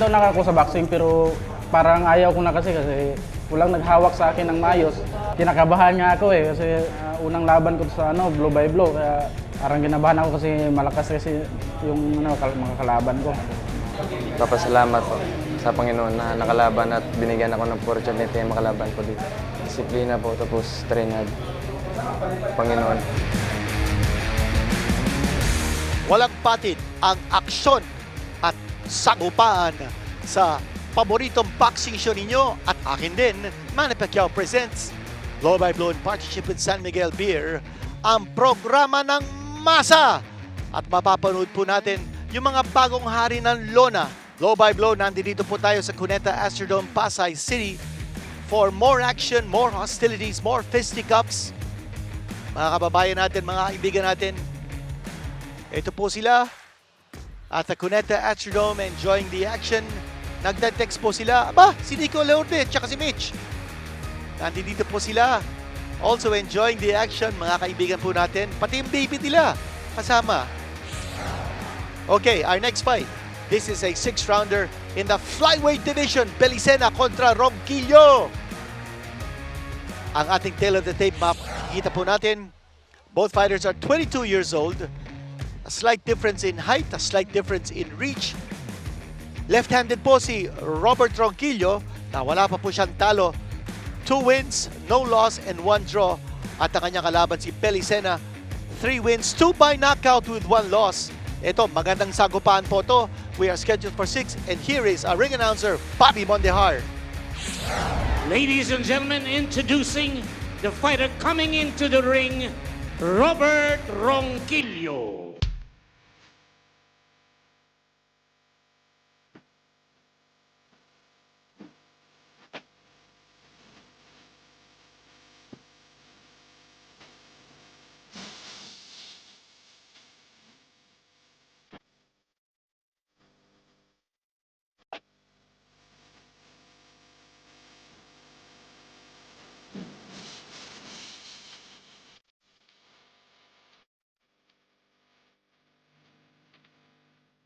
daw na ako sa boxing pero parang ayaw ko na kasi walang naghawak sa akin ng maayos. Kinakabahan nga ako kasi unang laban ko sa blow by blow. Kaya parang ginabahan ako kasi malakas kasi yung mga kalaban ko. Papasalamat po sa Panginoon na nakalaban at binigyan ako ng opportunity na makalaban po dito. Disiplina po, tapos trainad. Panginoon. Walang patid ang aksyon at sagupaan sa paboritong boxing show ninyo at akin din. Manny Pacquiao presents Blow by Blow in partnership with San Miguel Beer, ang programa ng masa. At mapapanood po natin yung mga bagong hari ng lona. Blow by Blow, nandito po tayo sa Cuneta Astrodome, Pasay City for more action, more hostilities, more fisticuffs. Mga kababayan natin, mga kaibigan natin, ito po sila at the Cuneta Astrodome enjoying the action. Nagte-text po sila, aba, si Nico Leorde at si Mitch. Nandito po sila, also enjoying the action, mga kaibigan po natin, pati yung baby nila kasama. Okay, our next fight. This is a 6-rounder in the flyweight division. Belicena kontra Ronquillo. Ang ating tail of the tape map, kita po natin, both fighters are 22 years old. A slight difference in height, a slight difference in reach. Left-handed po si Robert Ronquillo, na wala pa po siyang talo. 2 wins, no loss, and 1 draw. At ang kanyang kalaban si Belicena, 3 wins, 2 by knockout with 1 loss. Ito, magandang sagupaan po to. We are scheduled for 6, and here is our ring announcer, Bobby Mondejar. Ladies and gentlemen, introducing the fighter coming into the ring, Robert Ronquillo.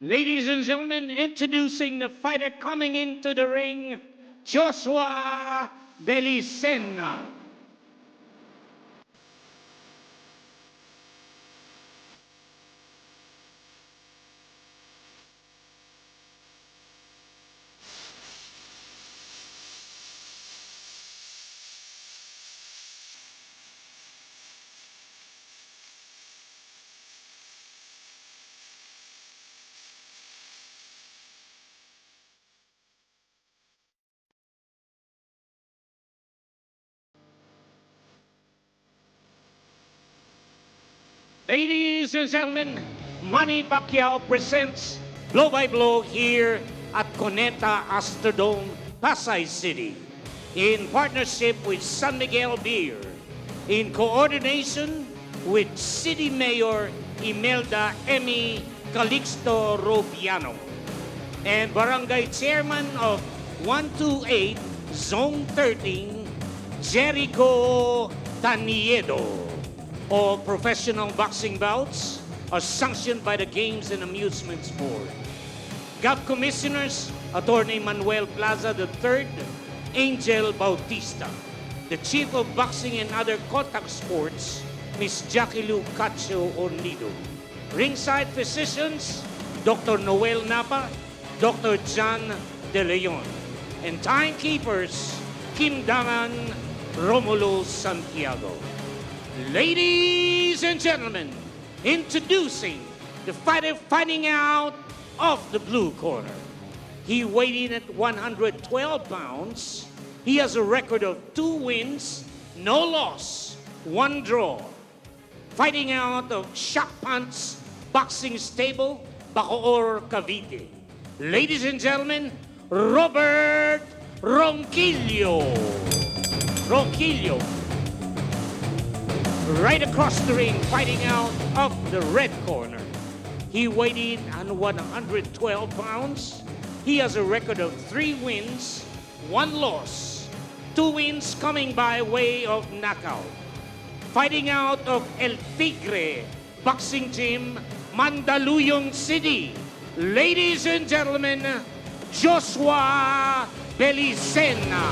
Ladies and gentlemen, introducing the fighter coming into the ring, Joshua Belicena. Ladies and gentlemen, Manny Pacquiao presents Blow by Blow here at Cuneta Astrodome, Pasay City, in partnership with San Miguel Beer, in coordination with City Mayor Imelda Emmy Calixto Robiano, and Barangay Chairman of 128 Zone 13, Jericho Taniedo. All professional boxing bouts are sanctioned by the Games and Amusements Board. GAP Commissioners, Attorney Manuel Plaza III, Angel Bautista. The Chief of Boxing and Other Contact Sports, Miss Jackie Lou Cacho Ornido. Ringside Physicians, Dr. Noel Napa, Dr. John De Leon. And Timekeepers, Kim Dangan, Romulo Santiago. Ladies and gentlemen, introducing the fighter fighting out of the blue corner. He weighed in at 112 pounds. He has a record of 2 wins, no loss, 1 draw. Fighting out of Shock Pants Boxing Stable, Bacoor, Cavite. Ladies and gentlemen, Robert Ronquillo. Ronquillo. Right across the ring, fighting out of the red corner. He weighed in at 112 pounds. He has a record of 3 wins, 1 loss. 2 wins coming by way of knockout. Fighting out of El Tigre Boxing Gym, Mandaluyong City. Ladies and gentlemen, Joshua Belicena.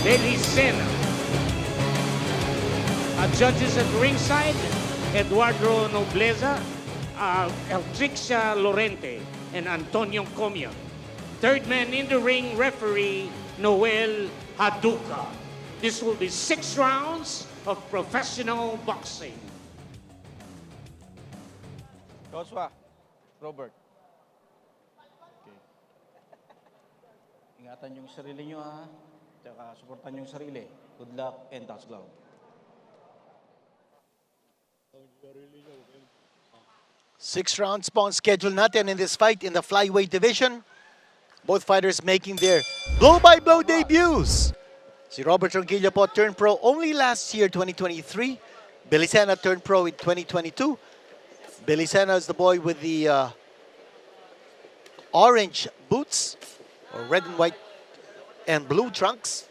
Belicena. Judges at ringside, Eduardo Nobleza, Eltrixia Lorente, and Antonio Comia. Third man in the ring, referee Noel Haduka. This will be 6 rounds of professional boxing. Joshua, Robert. Okay. Ingatan yung sarili nyo ha. Tsaka suportan yung sarili. Good luck and touch glove. 6 rounds po ang schedule natin in this fight in the flyweight division. Both fighters making their blow-by-blow debuts. Si Robert Ronquillo po turned pro only last year, 2023. Belicena turned pro in 2022. Belicena is the boy with the orange boots, or red and white and blue trunks,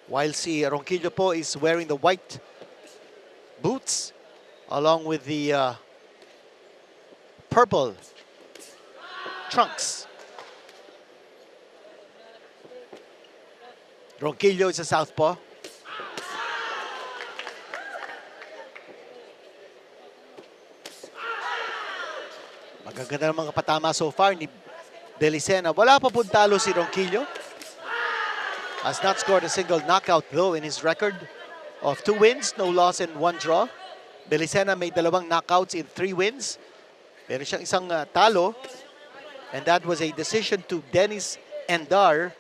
while si Ronquillo po is wearing the white boots along with the purple trunks. Ronquillo is a southpaw. Magaganda ng mga patama so far ni Belicena. Wala pa pong talo si Ronquillo. Has not scored a single knockout though in his record of 2 wins, no loss and 1 draw. Belicena may 2 knockouts in 3 wins. Meron siyang isang talo, and that was a decision to Dennis Endar.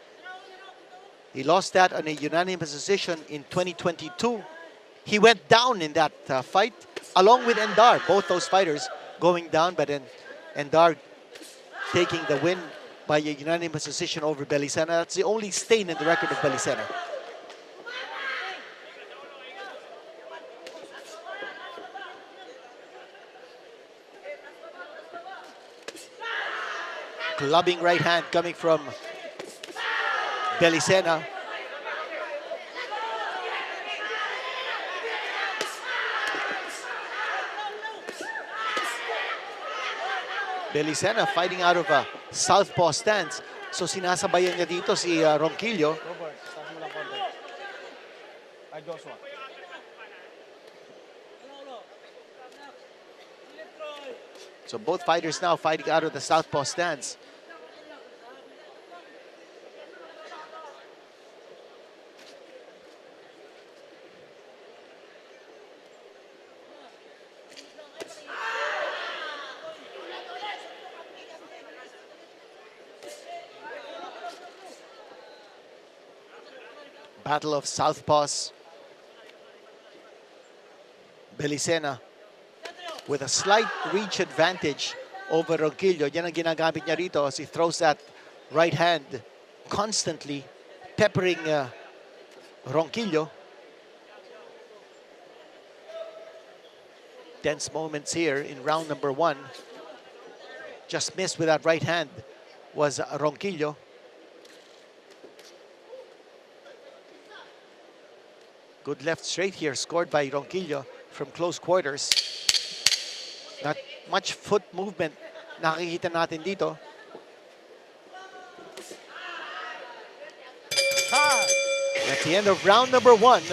He lost that on a unanimous decision in 2022. He went down in that fight along with Endar. Both those fighters going down, but then Endar taking the win by a unanimous decision over Belicena. That's the only stain in the record of Belicena. Clubbing right hand coming from Belicena. Belicena fighting out of a southpaw stance. So sinasabayan niya dito si Ronquillo. Robert, taas mo lang konti. Ay, Joshua. So both fighters now fighting out of the southpaw stance. Battle of southpaws. Belicena with a slight reach advantage over Ronquillo. Yan ang ginagamit niya rito as he throws that right hand constantly, peppering Ronquillo. Tense moments here in round number 1. Just missed with that right hand was Ronquillo. Good left straight here, scored by Ronquillo from close quarters. Not much foot movement nakikita natin dito. At the end of round number 1.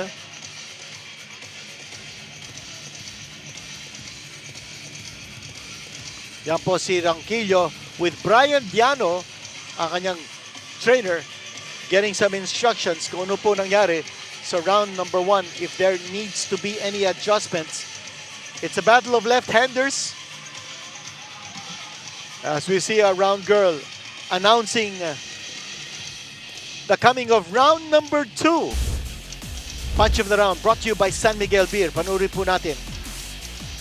Yan po si Ronquillo with Brian Diano, ang kanyang trainer, getting some instructions kung ano po nangyari sa round number 1. If there needs to be any adjustments. It's a battle of left-handers. As we see our round girl announcing the coming of round number 2. Punch of the round brought to you by San Miguel Beer. Panurin po natin.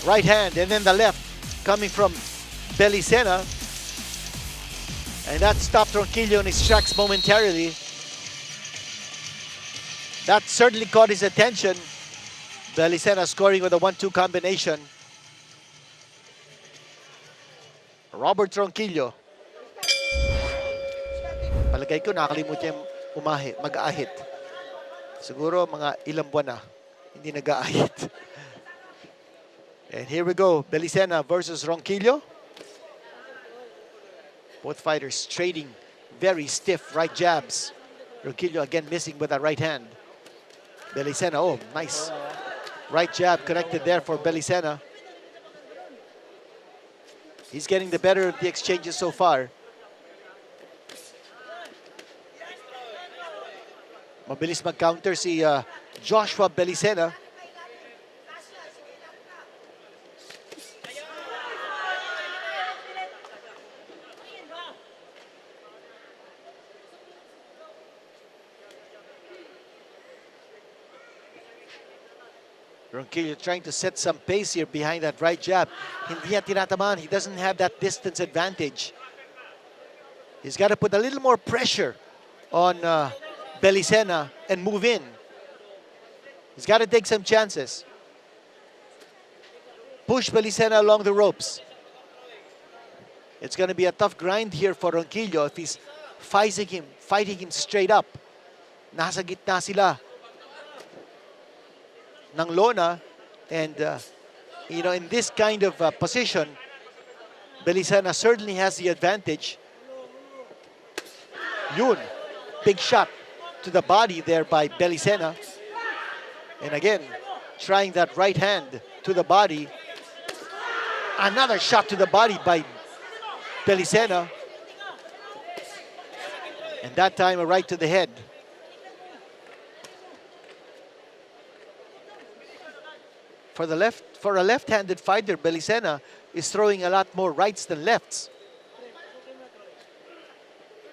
Right hand and then the left coming from Belicena. And that stopped Ronquillo in his tracks momentarily. That certainly caught his attention. Belicena scoring with a 1-2 combination. Robert Ronquillo. Palagay ko nakalimutan niya mag-aahit. Siguro mga ilang buwan na hindi nag-aahit. And here we go. Belicena versus Ronquillo. Both fighters trading very stiff right jabs. Ronquillo again missing with that right hand. Belicena, oh, nice. Right jab connected there for Belicena. He's getting the better of the exchanges so far. Mabilis mag-counter si Joshua Belicena. Ronquillo trying to set some pace here behind that right jab. Hindi niya tinatamaan. He doesn't have that distance advantage. He's got to put a little more pressure on Belicena and move in. He's got to take some chances. Push Belicena along the ropes. It's going to be a tough grind here for Ronquillo if he's fighting him straight up. Nasa gitna sila ng lona, and you know, in this kind of position, Belicena certainly has the advantage. Yun, big shot to the body there by Belicena. And again, trying that right hand to the body. Another shot to the body by Belicena. And that time a right to the head. For a left-handed fighter, Belicena is throwing a lot more rights than lefts.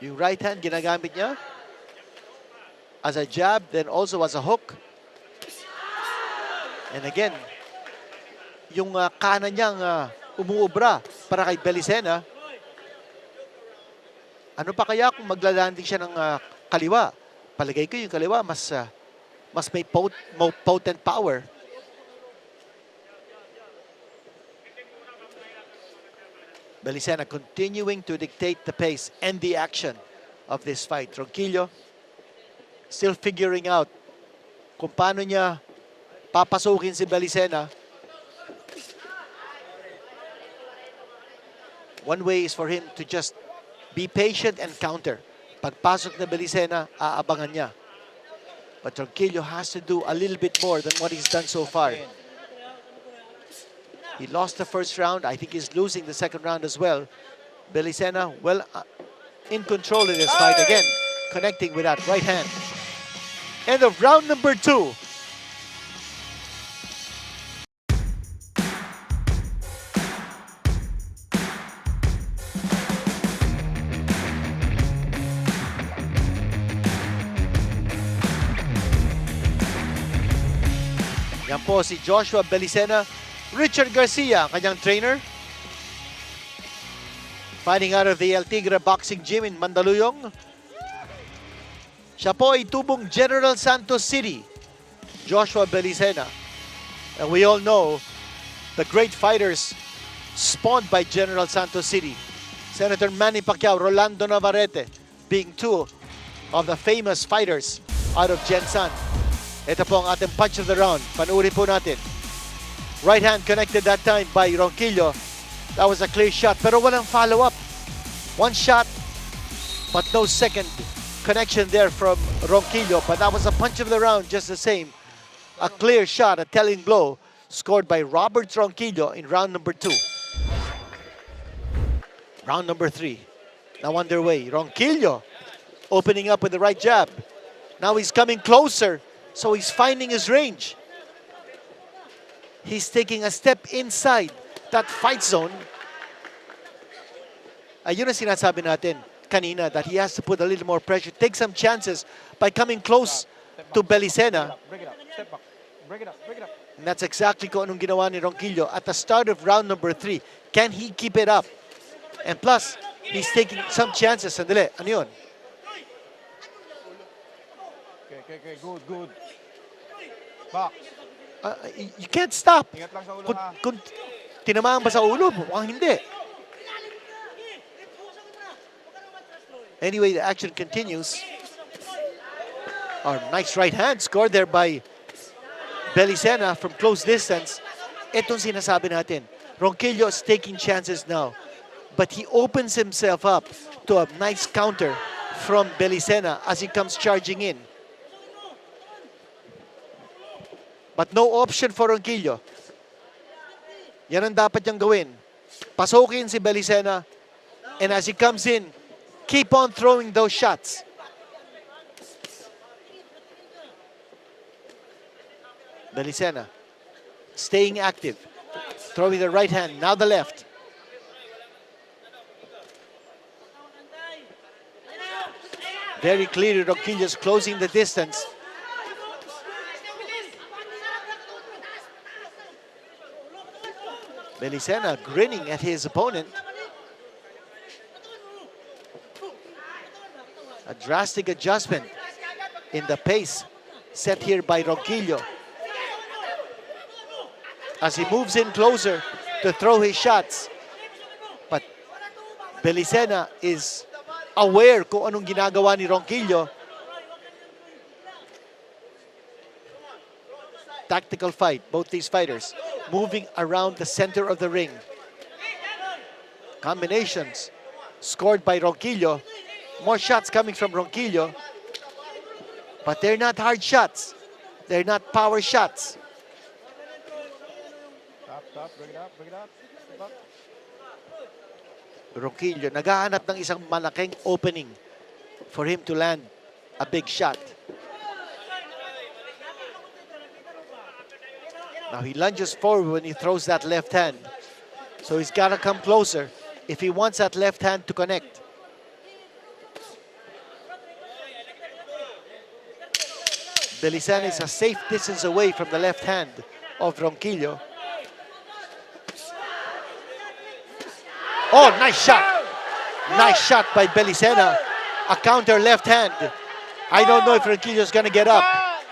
Yung right hand ginagamit niya as a jab, then also as a hook. And again, yung kanan niyang umuubra para kay Belicena. Ano pa kaya kung maglalanding siya ng kaliwa? Palagay ko yung kaliwa mas may potent power. Belicena continuing to dictate the pace and the action of this fight. Ronquillo still figuring out kung paano niya papasukin si Belicena. One way is for him to just be patient and counter. Pagpasok na Belicena, aabangan niya. But Ronquillo has to do a little bit more than what he's done so far. He lost the first round. I think he's losing the second round as well. Belicena, well, in control in this fight again, connecting with that right hand. End of round number 2. Yan po si Joshua Belicena. Richard Garcia, kanyang trainer. Fighting out of the El Tigre Boxing Gym in Mandaluyong. Siya po ay tubong General Santos City, Joshua Belicena. And we all know the great fighters spawned by General Santos City. Senator Manny Pacquiao, Rolando Navarrete being two of the famous fighters out of Gensan. Ito po ang ating punch of the round. Panuuri po natin. Right hand connected that time by Ronquillo. That was a clear shot, pero walang follow-up. One shot, but no second connection there from Ronquillo. But that was a punch of the round just the same. A clear shot, a telling blow, scored by Robert Ronquillo in round number 2. Round number 3, now underway. Ronquillo opening up with the right jab. Now he's coming closer, so he's finding his range. He's taking a step inside that fight zone. Ayun ang sinasabi natin kanina, that he has to put a little more pressure, take some chances by coming close to Belicena. And that's exactly kung anong ginawa ni Ronquillo at the start of round number 3. Can he keep it up? And plus, he's taking some chances. Sandali, ano yun? Okay, good. Box. You can't stop. Ingat lang sa ulo, Kung, ha? kung tinamaan ba sa ulo, mukhang hindi. Anyway, the action continues. Nice right hand scored there by Belicena from close distance. Itong sinasabi natin. Ronquillo is taking chances now. But he opens himself up to a nice counter from Belicena as he comes charging in. But no option for Ronquillo. Yan ang dapat niyang gawin. Pasukin si Belicena, and as he comes in, keep on throwing those shots. Belicena staying active, throwing the right hand, now the left. Very clearly, Ronquillo's closing the distance. Belicena grinning at his opponent. A drastic adjustment in the pace set here by Ronquillo as he moves in closer to throw his shots. But Belicena is aware kung anong ginagawa ni Ronquillo. Tactical fight, both these fighters moving around the center of the ring. Combinations scored by Ronquillo. More shots coming from Ronquillo, but they're not hard shots. They're not power shots. Stop, bring it up, bring it up. Step up. Ronquillo naghahanap ng isang malaking opening for him to land a big shot. Now he lunges forward when he throws that left hand. So he's got to come closer if he wants that left hand to connect. Belicena is a safe distance away from the left hand of Ronquillo. Oh, nice shot. Nice shot by Belicena. A counter left hand. I don't know if Ronquillo's going to get up.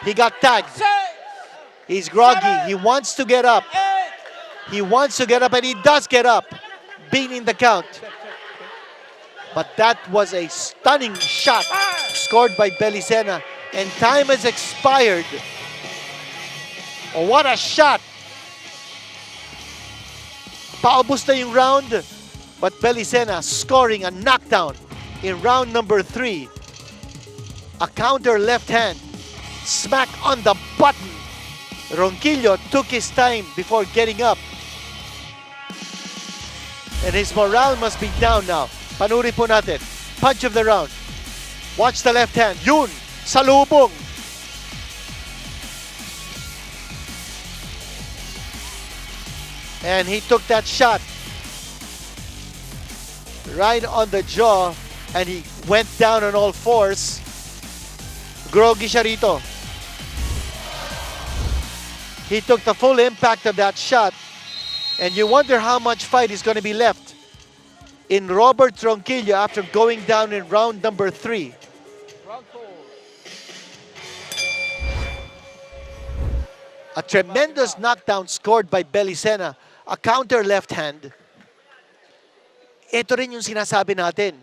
He got tagged. He's groggy. He wants to get up. He wants to get up, and he does get up, beating the count. But that was a stunning shot scored by Belicena, and time has expired. Oh, what a shot! Paubos na yung round, but Belicena scoring a knockdown in round number 3. A counter left hand, smack on the button. Ronquillo took his time before getting up. And his morale must be down now. Panuri po natin. Punch of the round. Watch the left hand. Yun! Salubong! And he took that shot right on the jaw, and he went down on all fours. Groggy siya rito. He took the full impact of that shot, and you wonder how much fight is going to be left in Robert Ronquillo after going down in round number 3. A tremendous knockdown scored by Belicena, a counter left hand. Ito rin yung sinasabi natin.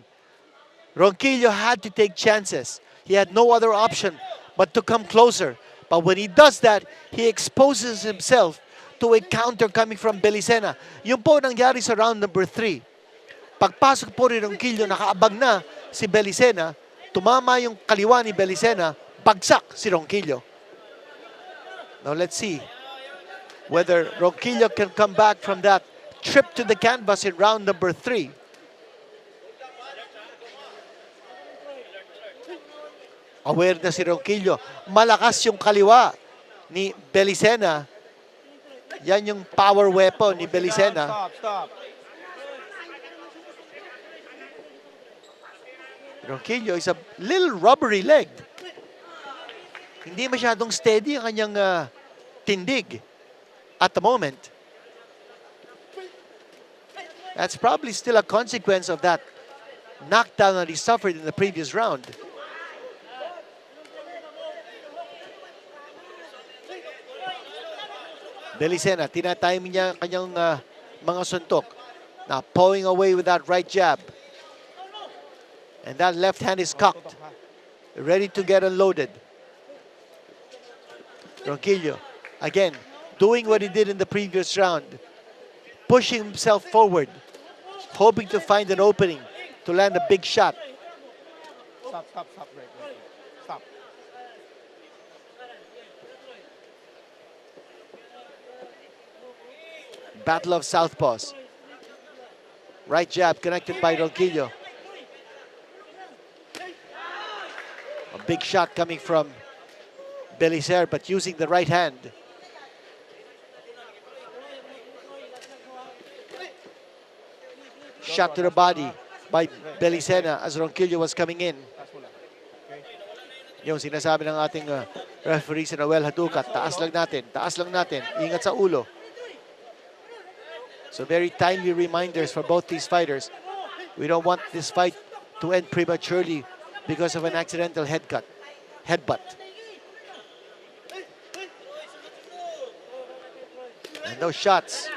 Ronquillo had to take chances. He had no other option but to come closer. But when he does that, he exposes himself to a counter coming from Belicena. Yun po nangyari sa round number 3. Pagpasok po ni Ronquillo, nakaabang na si Belicena, tumama yung kaliwa ni Belicena, bagsak si Ronquillo. Now let's see whether Ronquillo can come back from that trip to the canvas in round number 3. Aware na si Ronquillo. Malakas yung kaliwa ni Belicena. Yan yung power weapon ni Belicena. Stop. Ronquillo is a little rubbery legged. Hindi masyadong steady ang kanyang tindig at the moment. That's probably still a consequence of that knockdown that he suffered in the previous round. Belicena, tinatime niya kanyang mga suntok. Now, pawing away with that right jab. And that left hand is cocked, ready to get unloaded. Ronquillo, again, doing what he did in the previous round. Pushing himself forward, hoping to find an opening to land a big shot. Stop, stop, stop, break, break, break. Stop. Battle of southpaws. Right jab connected by Ronquillo. A big shot coming from Belicena, but using the right hand. Shot to the body by Belicena as Ronquillo was coming in. Taas mo lang. Okay? Yung sinasabi ng ating referee si Noel Haducat, taas lang natin, ingat sa ulo. So very timely reminders for both these fighters. We don't want this fight to end prematurely because of an accidental headbutt. And those shots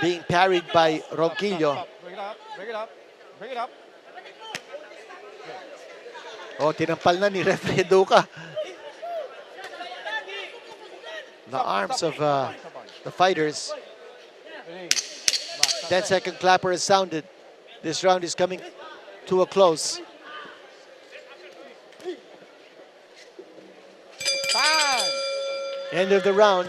being parried by Ronquillo. Bring it up, bring it up, bring it up. Oh, tinampal na ni referee Duca. The arms of the fighters. Ready. Back. 10-second clapper has sounded. This round is coming to a close. Time! End of the round.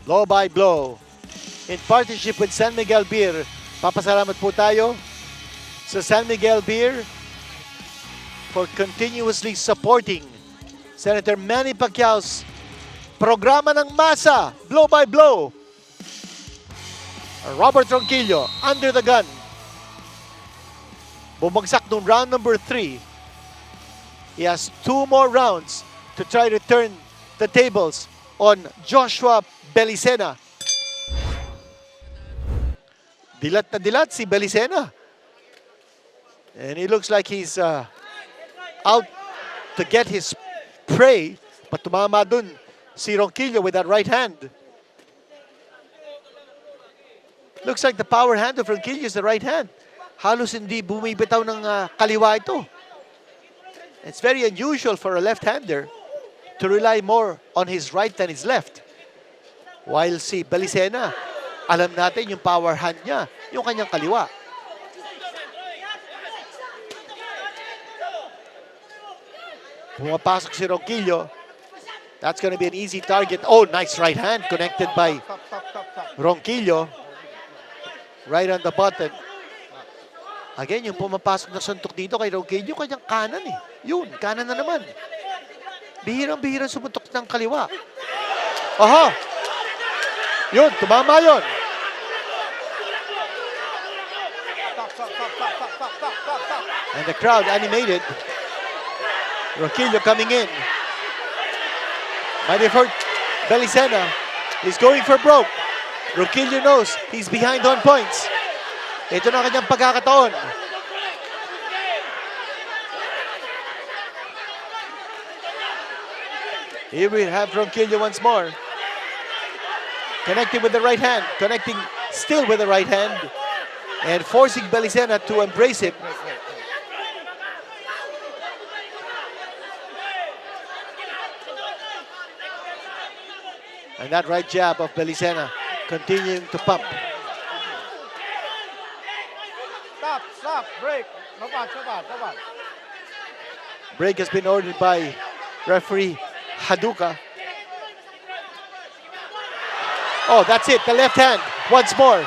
Blow by blow. In partnership with San Miguel Beer, papasalamat po tayo sa San Miguel Beer for continuously supporting Senator Manny Pacquiao's programa ng masa, blow by blow. Robert Ronquillo, under the gun. Bumagsak nung round number 3. He has 2 more rounds to try to turn the tables on Joshua Belicena. Dilat na dilat si Belicena. And he looks like he's out to get his prey. But tumama dun si Ronquillo with that right hand. Looks like the power hand of Ronquillo is the right hand. Halos hindi bumibitaw ng kaliwa ito. It's very unusual for a left-hander to rely more on his right than his left. While si Belicena, alam natin yung power hand niya, yung kanyang kaliwa. Pumapasok si Ronquillo. That's going to be an easy target. Oh, nice right hand connected by Stop. Ronquillo. Right on the button. Again, yung pumapasok na suntok dito kay Ronquillo, kanyang kanan eh. Yun, kanan na naman. Bihirang-bihirang sumutok ng kaliwa. Aha! Yun, tumama yun. Stop. And the crowd animated. Ronquillo coming in. Might have hurt Belicena. He's going for broke. Ronquillo knows he's behind on points. Ito na kanyang pagkakataon. Here we have Ronquillo once more. Connecting with the right hand. Connecting still with the right hand. And forcing Belicena to embrace him. And that right jab of Belicena continuing to pump. Stop, break. No bad. Break has been ordered by referee Haduca. Oh, that's it. The left hand. Once more.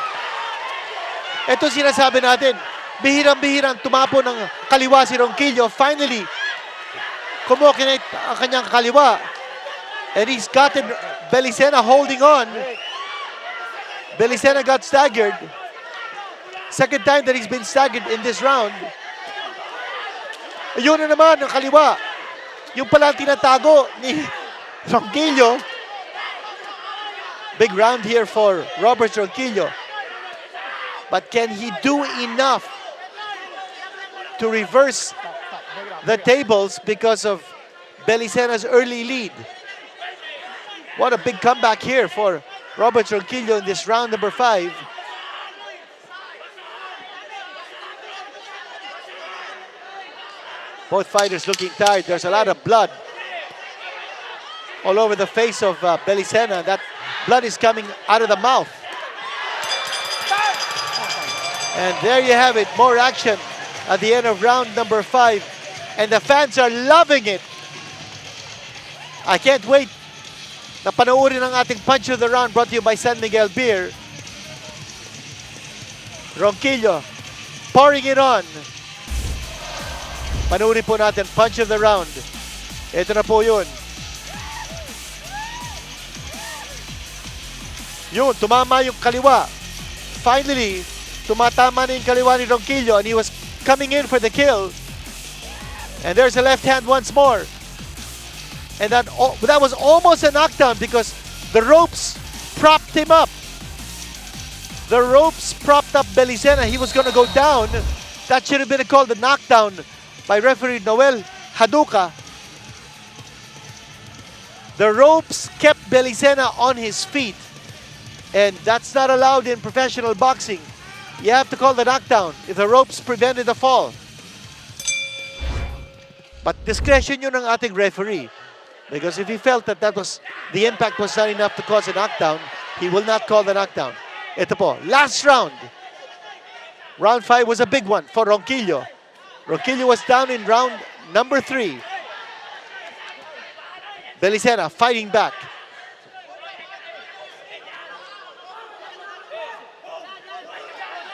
Ito sinasabi natin. Bihirang-bihirang tumapo ng kaliwa si Ronquillo. Finally, kumokinate ang kanyang kaliwa. And he's gotten Belicena holding on. Belicena got staggered. Second time that he's been staggered in this round. Ayun na naman ang kaliwa. Yung pala tinatago ni Ronquillo. Big round here for Robert Ronquillo. But can he do enough to reverse the tables because of Belicena's early lead? What a big comeback here for Robert Ronquillo in this round number 5. Both fighters looking tired. There's a lot of blood all over the face of Belicena. That blood is coming out of the mouth. And there you have it, more action at the end of round number 5. And the fans are loving it. I can't wait na panoorin ang ating punch of the round brought to you by San Miguel Beer. Ronquillo pouring it on. Panoorin po natin, punch of the round. Ito na po yun. Yun, tumama yung kaliwa. Finally, tumatama na yung kaliwa ni Ronquillo and he was coming in for the kill. And there's a left hand once more. And that was almost a knockdown because the ropes propped him up. The ropes propped up Belicena. He was going to go down. That should have been called a knockdown by referee Noel Haduka. The ropes kept Belicena on his feet. And that's not allowed in professional boxing. You have to call the knockdown if the ropes prevented the fall. But discretion yun ng ating referee. Because if he felt that the impact was not enough to cause a knockdown, he will not call the knockdown. Ito po, last round. Round 5 was a big one for Ronquillo. Ronquillo was down in round number 3. Belicena fighting back.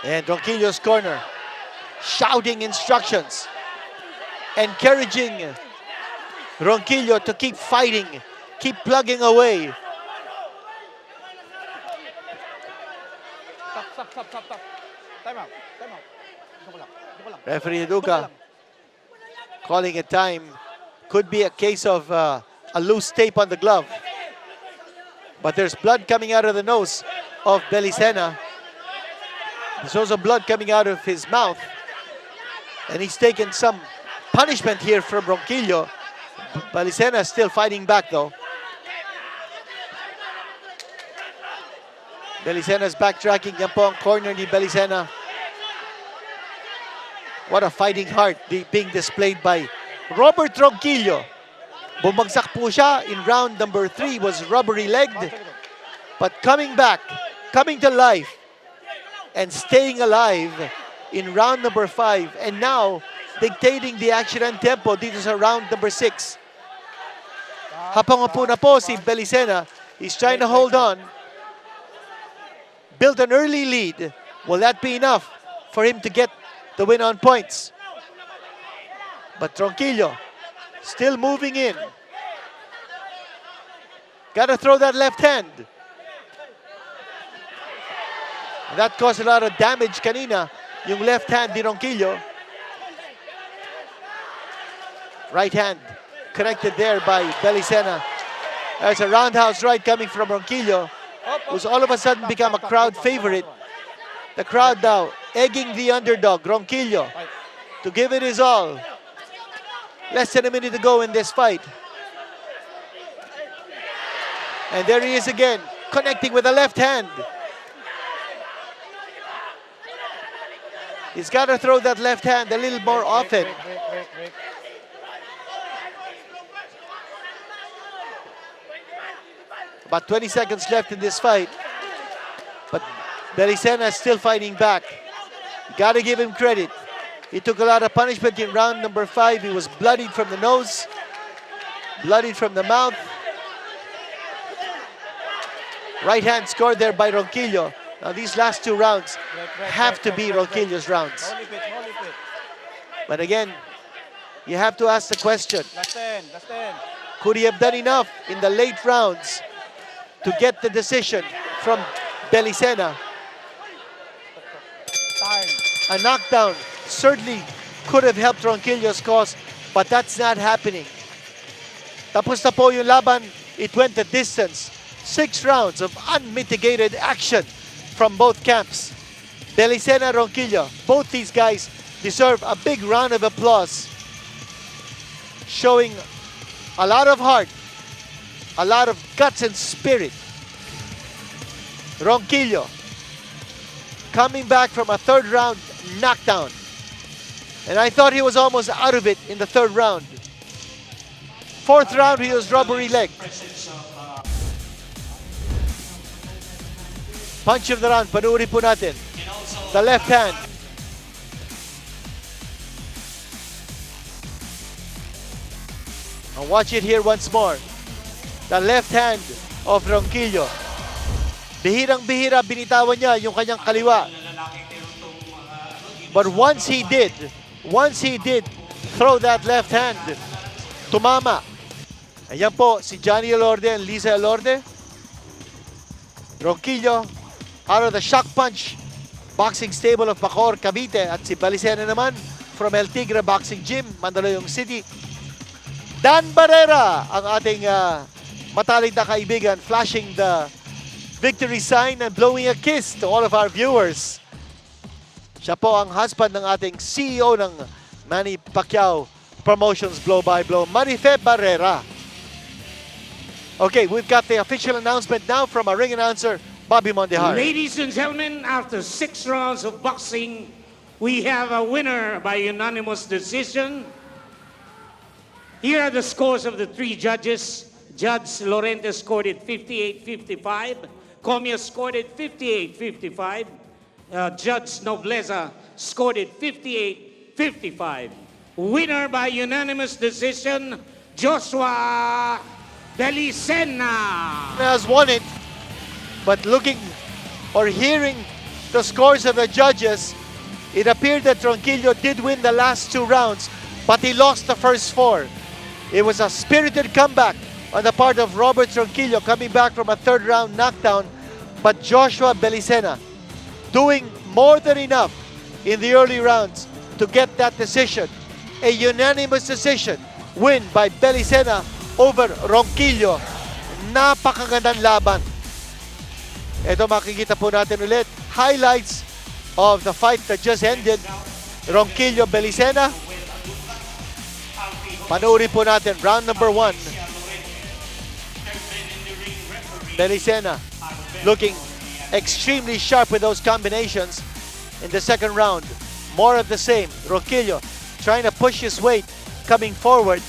And Ronquillo's corner, shouting instructions, encouraging Ronquillo to keep fighting, keep plugging away. Stop. Time out. Referee Duca calling it time. Could be a case of a loose tape on the glove. But there's blood coming out of the nose of Belicena. There's also blood coming out of his mouth. And he's taken some punishment here from Ronquillo. Belicena is still fighting back though. Belicena's backtracking. Yan po ang corner ni Belicena. What a fighting heart being displayed by Robert Ronquillo. Bumagsak po siya in round number 3, was rubbery-legged. But coming back, coming to life, and staying alive in round number 5. And now, dictating the action and tempo dito sa round number 6. Hapangapo na po si Belicena. He's trying to hold on. Built an early lead. Will that be enough for him to get the win on points? But Ronquillo still moving in. Gotta throw that left hand. And that caused a lot of damage kanina, yung left hand ni Ronquillo. Right hand connected there by Belicena. There's a roundhouse right coming from Ronquillo, who's all of a sudden become a crowd favorite. The crowd now egging the underdog, Ronquillo, to give it his all. Less than a minute to go in this fight. And there he is again, connecting with the left hand. He's got to throw that left hand a little more often. About 20 seconds left in this fight. But Belicena is still fighting back. You got to give him credit. He took a lot of punishment in round number 5. He was bloodied from the nose, bloodied from the mouth. Right hand scored there by Ronquillo. Now these last 2 rounds have to be Ronquillo's rounds. But again, you have to ask the question, Last 10. could he have done enough in the late rounds to get the decision from Belicena? Time. A knockdown certainly could have helped Ronquillo's cause, but that's not happening. Tapos na po yung laban. It went the distance. 6 rounds of unmitigated action from both camps. Belicena, Ronquillo, both these guys deserve a big round of applause. Showing a lot of heart, a lot of guts and spirit. Ronquillo coming back from a 3rd round knockdown. And I thought he was almost out of it in the third round. Fourth round, he was rubbery leg. Punch of the round, panuuri po natin. The left hand. And watch it here once more. The left hand of Ronquillo. Bihirang-bihira, binitawan niya yung kanyang kaliwa. But once he did throw that left hand, tumama. Ayan po si Johnny Elorde and Lisa Elorde. Ronquillo out of the shock punch boxing stable of Bacoor, Cavite, at si Belicena naman from El Tigre Boxing Gym, Mandaluyong City. Dan Barrera, ang ating matalik na kaibigan, flashing the victory sign and blowing a kiss to all of our viewers. Siya po ang husband ng ating CEO ng Manny Pacquiao Promotions Blow by Blow, Marife Barrera. Okay, we've got the official announcement now from our ring announcer, Bobby Mondejar. Ladies and gentlemen, after 6 rounds of boxing, we have a winner by unanimous decision. Here are the scores of the 3 judges. Judge Lorente scored it 58-55. Comia scored it 58-55. Judge Nobleza scored it 58-55. Winner by unanimous decision, Joshua Belicena. Has won it, but looking or hearing the scores of the judges, it appeared that Ronquillo did win the last 2 rounds, but he lost the first 4. It was a spirited comeback on the part of Robert Ronquillo, coming back from a 3rd round knockdown, but Joshua Belicena doing more than enough in the early rounds to get that decision. A unanimous decision win by Belicena over Ronquillo. Napakagandang laban. Ito makikita po natin ulit. Highlights of the fight that just ended. Ronquillo Belicena. Panoorin po natin. Round number 1. Belicena looking extremely sharp with those combinations. In the second round, more of the same. Ronquillo trying to push his weight, coming forward,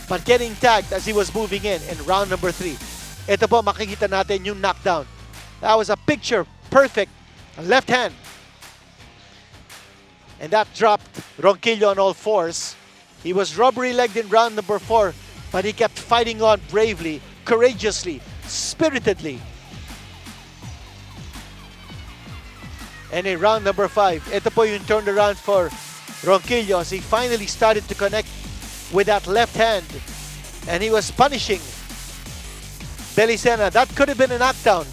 but getting tagged as he was moving in round number 3. Ito po makikita natin yung knockdown. That was a picture perfect left hand. And that dropped Ronquillo on all 4s. He was rubbery-legged in round number 4, but he kept fighting on bravely, courageously, spiritedly. And in round number 5, ito po yung turnaround for Ronquillo as he finally started to connect with that left hand. And he was punishing Belicena. That could have been a knockdown.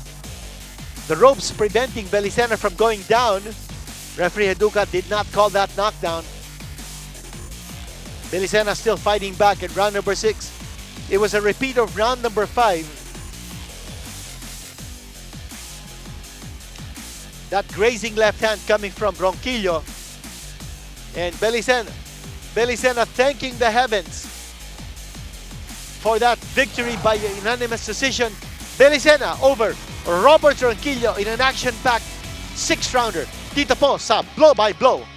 The ropes preventing Belicena from going down. Referee Haduka did not call that knockdown. Belicena still fighting back in round number 6. It was a repeat of round number 5. That grazing left hand coming from Ronquillo. And Belicena thanking the heavens for that victory by unanimous decision. Belicena over Robert Ronquillo in an action-packed 6-rounder. Dito po sa Blow by Blow.